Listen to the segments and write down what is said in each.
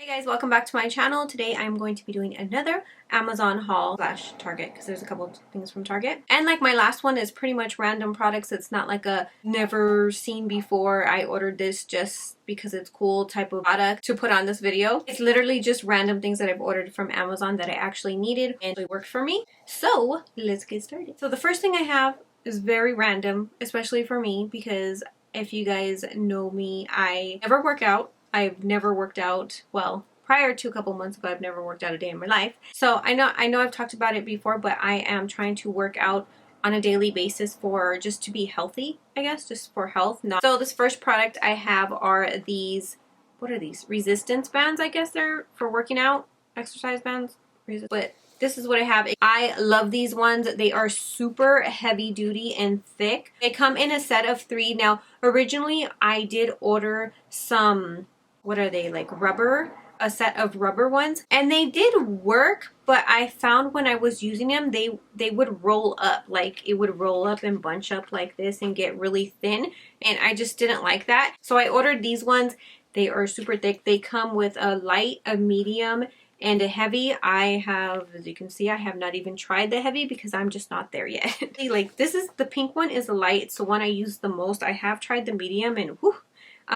Hey guys, welcome back to my channel. Today I'm going to be doing another Amazon haul slash Target because there's a couple of things from Target. And like my last one is pretty much random products. It's not like a never seen before, I ordered this just because it's cool type of product to put on this video. It's literally just random things that I've ordered from Amazon that I actually needed and it worked for me. So let's get started. So the first thing I have is very random, especially for me, because if you guys know me, I never work out. I've never worked out, well, prior to a couple months ago, I've never worked out a day in my life. So I know I've talked about it before, but I am trying to work out on a daily basis for just to be healthy, I guess, just for health. So this first product I have are these, what are these? Resistance bands, I guess they're for working out, exercise bands. But this is what I have. I love these ones. They are super heavy duty and thick. They come in a set of 3. Now, originally I did order some, what are they, like rubber, a set of rubber ones, and they did work, but I found when I was using them they would roll up, like it would roll up and bunch up like this and get really thin, and I just didn't like that. So I ordered these ones. They are super thick. They come with a light, a medium, and a heavy. I have, as you can see, I have not even tried the heavy because I'm just not there yet. Like, this is, the pink one is the light. It's the one I use the most. I have tried the medium and whew,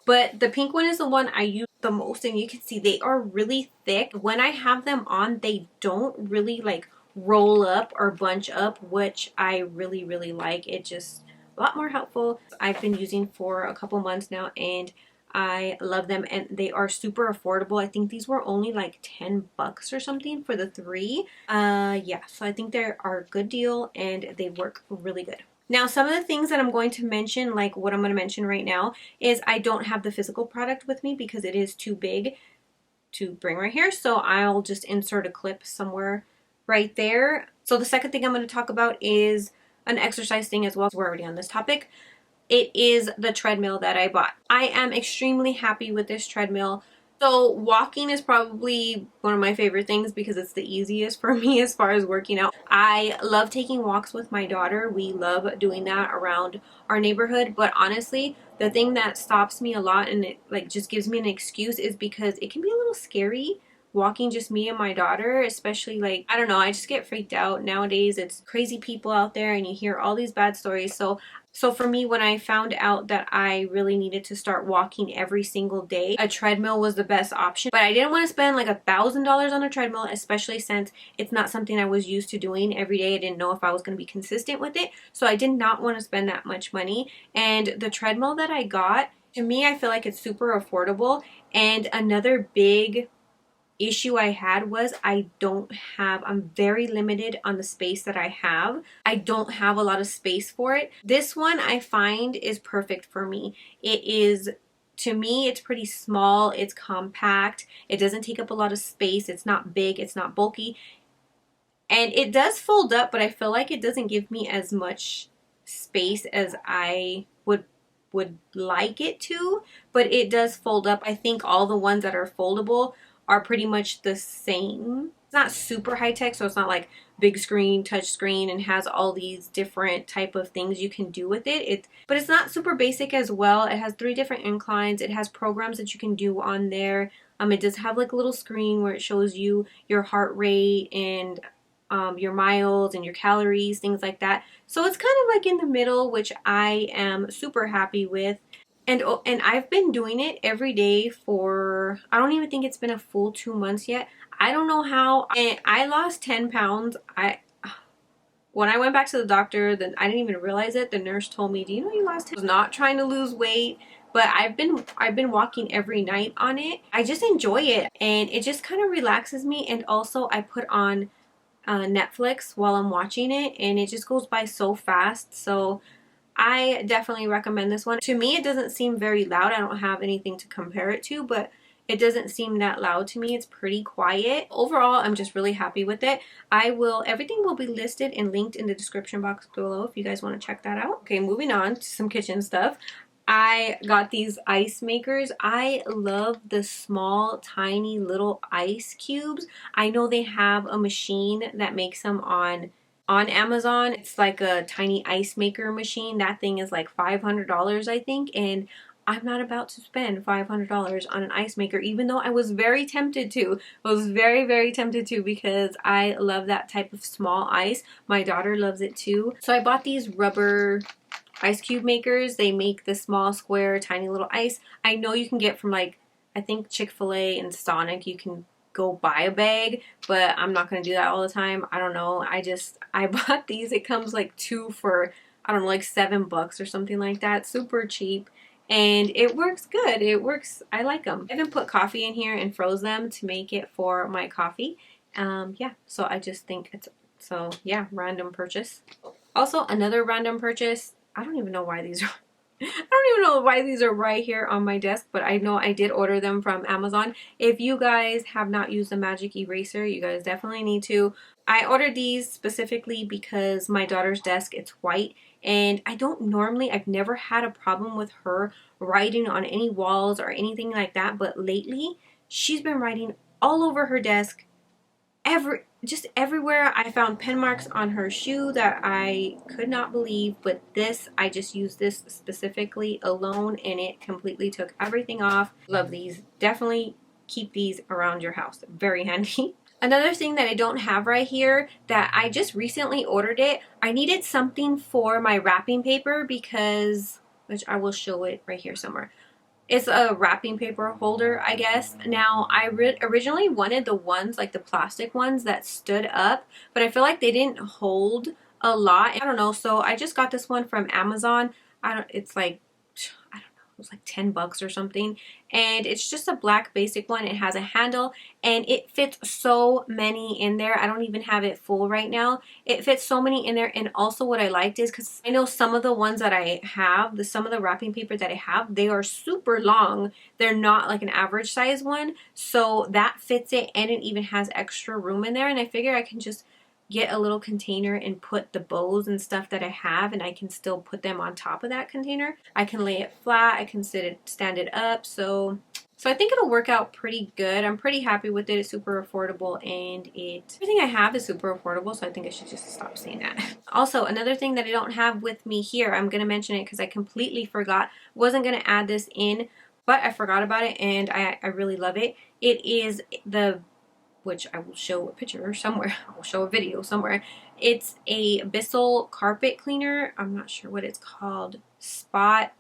but the pink one is the one I use the most, and you can see they are really thick. When I have them on, they don't really like roll up or bunch up, which I really like. It's just a lot more helpful. I've been using for a couple months now and I love them, and they are super affordable. I think these were only like 10 bucks or something for the 3. Yeah, so I think they are a good deal and they work really good. Now, some of the things that I'm going to mention, like what I'm going to mention right now, is I don't have the physical product with me because it is too big to bring right here. So I'll just insert a clip somewhere right there. So the second thing I'm going to talk about is an exercise thing as well. We're already on this topic. It is the treadmill that I bought. I am extremely happy with this treadmill. So walking is probably one of my favorite things because it's the easiest for me as far as working out. I love taking walks with my daughter. We love doing that around our neighborhood. But honestly, the thing that stops me a lot and it like just gives me an excuse is because it can be a little scary walking just me and my daughter, especially like, I don't know, I just get freaked out. Nowadays, it's crazy people out there and you hear all these bad stories. So for me, when I found out that I really needed to start walking every single day, a treadmill was the best option. But I didn't want to spend like $1,000 on a treadmill, especially since it's not something I was used to doing every day. I didn't know if I was going to be consistent with it. So I did not want to spend that much money. And the treadmill that I got, to me, I feel like it's super affordable. And another big issue I had was I'm very limited on the space that I have. I don't have a lot of space for it. This one I find is perfect for me. It is, to me, it's pretty small, it's compact, it doesn't take up a lot of space, it's not big, it's not bulky, and it does fold up, but I feel like it doesn't give me as much space as I would like it to, but it does fold up. I think all the ones that are foldable are pretty much the same. It's not super high tech, so it's not like big screen, touch screen, and has all these different type of things you can do with it. But it's not super basic as well. It has 3 different inclines. It has programs that you can do on there. It does have like a little screen where it shows you your heart rate and your miles and your calories, things like that. So it's kind of like in the middle, which I am super happy with. And I've been doing it every day for, I don't even think it's been a full 2 months yet. I don't know how. And I lost 10 pounds. When I went back to the doctor, then I didn't even realize it. The nurse told me, "Do you know you lost 10?" I was not trying to lose weight, but I've been walking every night on it. I just enjoy it, and it just kind of relaxes me. And also, I put on Netflix while I'm watching it, and it just goes by so fast. So I definitely recommend this one. To me, it doesn't seem very loud. I don't have anything to compare it to, but it doesn't seem that loud to me. It's pretty quiet. Overall, I'm just really happy with it. Everything will be listed and linked in the description box below if you guys want to check that out. Okay, moving on to some kitchen stuff. I got these ice makers. I love the small, tiny little ice cubes. I know they have a machine that makes them on Amazon. It's like a tiny ice maker machine. That thing is like $500, I think, and I'm not about to spend $500 on an ice maker, even though I was very tempted to. I was very, very tempted to because I love that type of small ice. My daughter loves it too. So I bought these rubber ice cube makers. They make the small, square, tiny little ice. I know you can get from like, I think Chick-fil-A and Sonic, you can go buy a bag, but I'm not going to do that all the time. I don't know. I bought these. It comes like 2 for, I don't know, like $7 or something like that. Super cheap. And it works good. It works. I like them. I even put coffee in here and froze them to make it for my coffee. Yeah, so I just think it's, so yeah, random purchase. Also, another random purchase. I don't even know why these are I don't even know why these are right here on my desk, but I know I did order them from Amazon. If you guys have not used the magic eraser, you guys definitely need to. I ordered these specifically because my daughter's desk, it's white, and I've never had a problem with her writing on any walls or anything like that, but lately she's been writing all over her desk, just everywhere. I found pen marks on her shoe that I could not believe, but I just used this specifically alone and it completely took everything off. Love these. Definitely keep these around your house. Very handy. Another thing that I don't have right here that I just recently ordered it. I needed something for my wrapping paper because, which I will show it right here somewhere. It's a wrapping paper holder, I guess. Now, I originally wanted the ones, like the plastic ones that stood up, but I feel like they didn't hold a lot. I don't know, so I just got this one from Amazon. It's like, I don't know, it was like $10 or something. And it's just a black basic one. It has a handle and it fits so many in there. I don't even have it full right now. It fits so many in there. And also what I liked is, because I know some of the ones that I have, some of the wrapping paper that I have, they are super long. They're not like an average size one. So that fits it, and it even has extra room in there. And I figure I can just get a little container and put the bows and stuff that I have, and I can still put them on top of that container. I can lay it flat. I can stand it up. So I think it'll work out pretty good. I'm pretty happy with it. It's super affordable, and everything I have is super affordable, so I think I should just stop saying that. Also, another thing that I don't have with me here, I'm going to mention it because I completely forgot. Wasn't going to add this in, but I forgot about it, and I really love it. It is which I will show a picture somewhere. I will show a video somewhere. It's a Bissell carpet cleaner. I'm not sure what it's called. Spot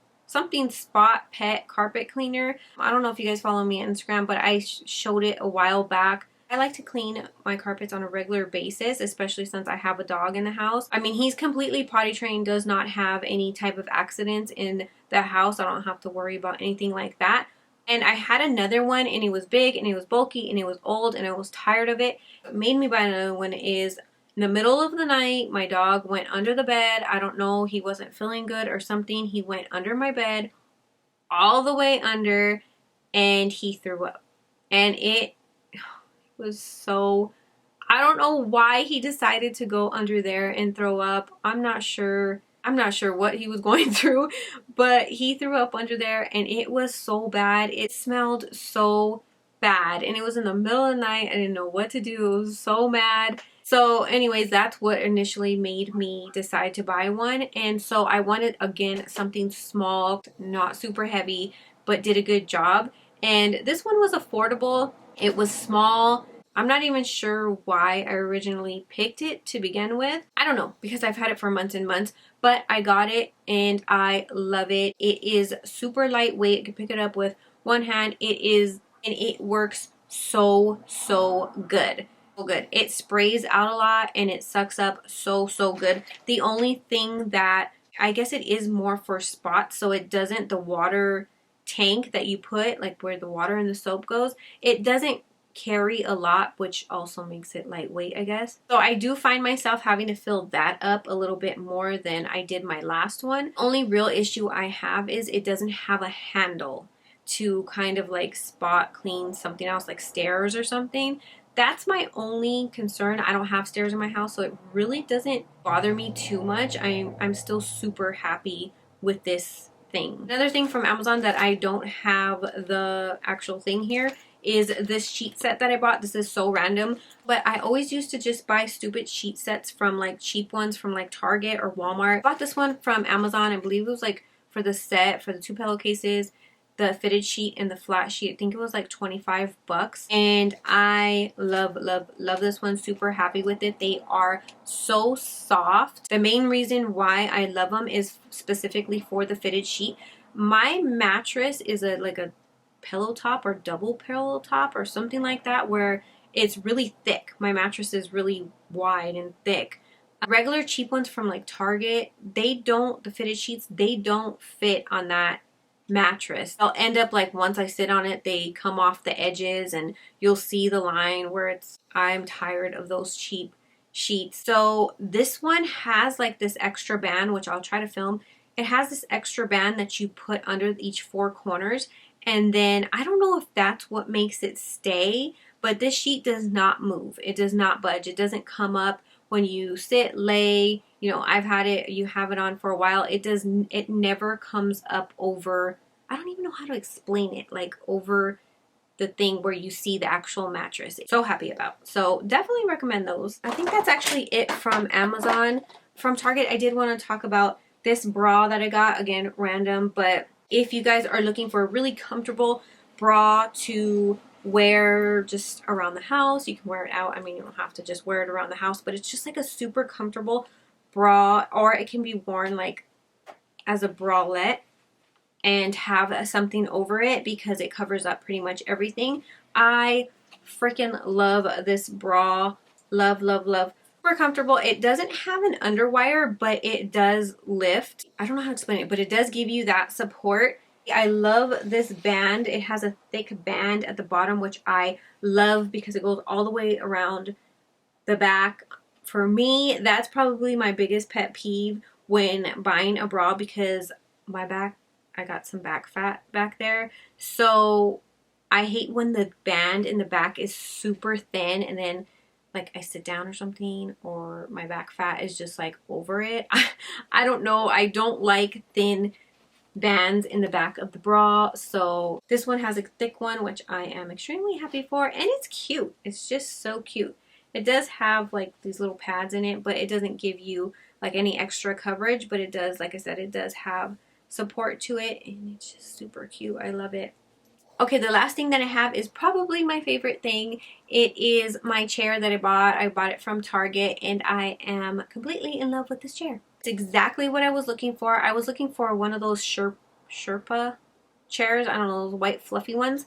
Pet carpet cleaner. I don't know if you guys follow me on Instagram, but I showed it a while back. I like to clean my carpets on a regular basis, especially since I have a dog in the house. I mean, he's completely potty trained, does not have any type of accidents in the house. I don't have to worry about anything like that. And I had another one, and it was big, and it was bulky, and it was old, and I was tired of it. What made me buy another one is in the middle of the night, my dog went under the bed. I don't know, he wasn't feeling good or something. He went under my bed, all the way under, and he threw up. And it was so, I don't know why he decided to go under there and throw up. I'm not sure what he was going through, but he threw up under there, and it was so bad. It smelled so bad, and it was in the middle of the night. I didn't know what to do. I was so mad. So anyways, that's what initially made me decide to buy one. And so I wanted, again, something small, not super heavy, but did a good job. And this one was affordable. It was small. I'm not even sure why I originally picked it to begin with. I don't know, because I've had it for months and months, but I got it and I love it. It is super lightweight. You can pick it up with one hand. It works so good. So good. It sprays out a lot and it sucks up so good. The only thing that, I guess it is more for spots, so it doesn't, the water tank that you put, like where the water and the soap goes, it doesn't carry a lot, which also makes it lightweight, I guess. So I do find myself having to fill that up a little bit more than I did my last one. Only real issue I have is it doesn't have a handle to kind of like spot clean something else, like stairs or something. That's my only concern. I don't have stairs in my house, so it really doesn't bother me too much. I'm still super happy with this thing. Another thing from Amazon that I don't have the actual thing here is this sheet set that I bought. This is so random, but I always used to just buy stupid sheet sets from like cheap ones from like Target or Walmart. I bought this one from Amazon. I believe it was like for the set, for the 2 pillowcases, the fitted sheet and the flat sheet. I think it was like 25 bucks. And I love, love, love this one. Super happy with it. They are so soft. The main reason why I love them is specifically for the fitted sheet. My mattress is like a pillow top or double pillow top or something like that, where it's really thick. My mattress is really wide and thick. Regular cheap ones from like Target, the fitted sheets, they don't fit on that mattress. I'll end up like, once I sit on it, they come off the edges and you'll see the line where I'm tired of those cheap sheets. So this one has like this extra band, which I'll try to film. It has this extra band that you put under each 4 corners. And then I don't know if that's what makes it stay, but this sheet does not move. It does not budge. It doesn't come up when you sit, lay. You know, I've had it, you have it on for a while. It never comes up over, I don't even know how to explain it, like over the thing where you see the actual mattress. So happy about. So definitely recommend those. I think that's actually it from Amazon. From Target, I did want to talk about this bra that I got. Again, random, but if you guys are looking for a really comfortable bra to wear just around the house, you can wear it out. I mean, you don't have to just wear it around the house, but it's just like a super comfortable bra, or it can be worn like as a bralette and have something over it because it covers up pretty much everything. I freaking love this bra. Love, love, love. Super comfortable. It doesn't have an underwire, but it does lift. I don't know how to explain it, but it does give you that support. I love this band. It has a thick band at the bottom, which I love because it goes all the way around the back. For me, that's probably my biggest pet peeve when buying a bra, because my back, I got some back fat back there. So I hate when the band in the back is super thin and then like I sit down or something, or my back fat is just like over it. I don't know. I don't like thin bands in the back of the bra. So this one has a thick one, which I am extremely happy for, and it's cute. It's just so cute. It does have like these little pads in it, but it doesn't give you like any extra coverage, but it does, like I said, it does have support to it, and it's just super cute. I love it. Okay, the last thing that I have is probably my favorite thing. It is my chair that I bought. I bought it from Target, and I am completely in love with this chair. It's exactly what I was looking for. I was looking for one of those Sherpa chairs. I don't know, those white fluffy ones.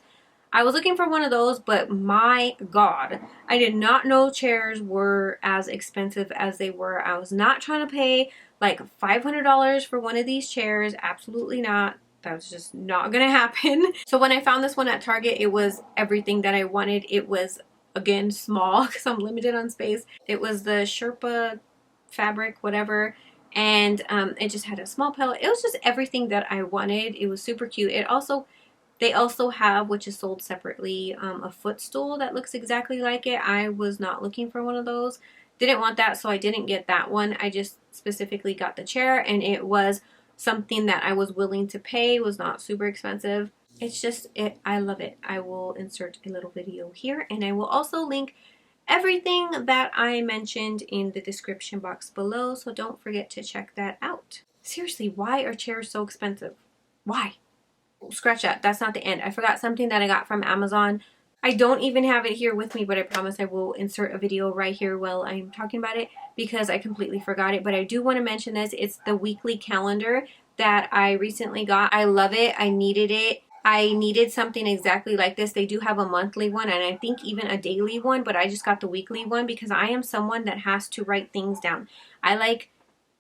I was looking for one of those, but my God, I did not know chairs were as expensive as they were. I was not trying to pay like $500 for one of these chairs. Absolutely not. That was just not gonna happen. So when I found this one at Target, it was everything that I wanted. It was, again, small because I'm limited on space. It was the Sherpa fabric, whatever, and it just had a small pillow. It was just everything that I wanted. It was super cute. They also have, which is sold separately, a footstool that looks exactly like it. I was not looking for one of those. Didn't want that, so I didn't get that one. I just specifically got the chair, and it was something that I was willing to pay. It was not super expensive. It's just, I love it. I will insert a little video here, and I will also link everything that I mentioned in the description box below, so don't forget to check that out. Seriously, why are chairs so expensive? Why? Scratch that. That's not the end. I forgot something that I got from Amazon. I don't even have it here with me, but I promise I will insert a video right here while I'm talking about it because I completely forgot it. But I do want to mention this. It's the weekly calendar that I recently got. I love it. I needed it. I needed something exactly like this. They do have a monthly one, and I think even a daily one, but I just got the weekly one because I am someone that has to write things down. I like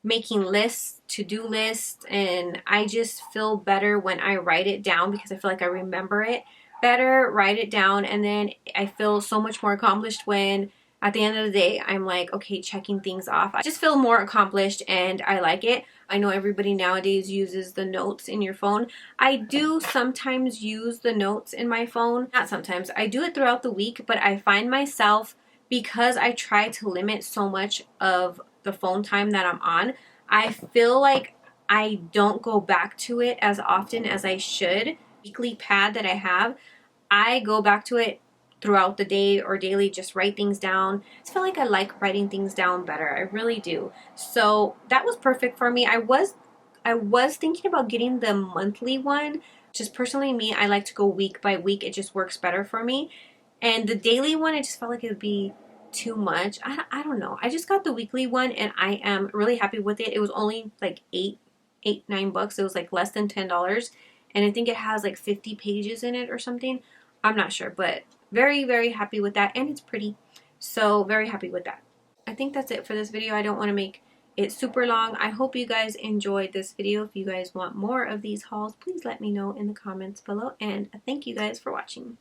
making lists, to-do lists, and I just feel better when I write it down because I feel like I remember it better. Write it down, and then I feel so much more accomplished when at the end of the day I'm like, okay, checking things off. I just feel more accomplished, and I like it. I know everybody nowadays uses the notes in your phone. I do sometimes use the notes in my phone. Not sometimes. I do it throughout the week, but I find myself, because I try to limit so much of the phone time that I'm on, I feel like I don't go back to it as often as I should. Weekly pad that I have, I go back to it throughout the day or daily, just write things down. I feel like I like writing things down better. I really do. So that was perfect for me. I was I was thinking about getting the monthly one. Just personally me, I like to go week by week. It just works better for me. And the daily one, I just felt like it would be too much. I don't know. I just got the weekly one and I am really happy with it. It was only like $9. It was like less than $10. And I think it has like 50 pages in it or something. I'm not sure, but very, very happy with that. And it's pretty. So very happy with that. I think that's it for this video. I don't want to make it super long. I hope you guys enjoyed this video. If you guys want more of these hauls, please let me know in the comments below. And thank you guys for watching.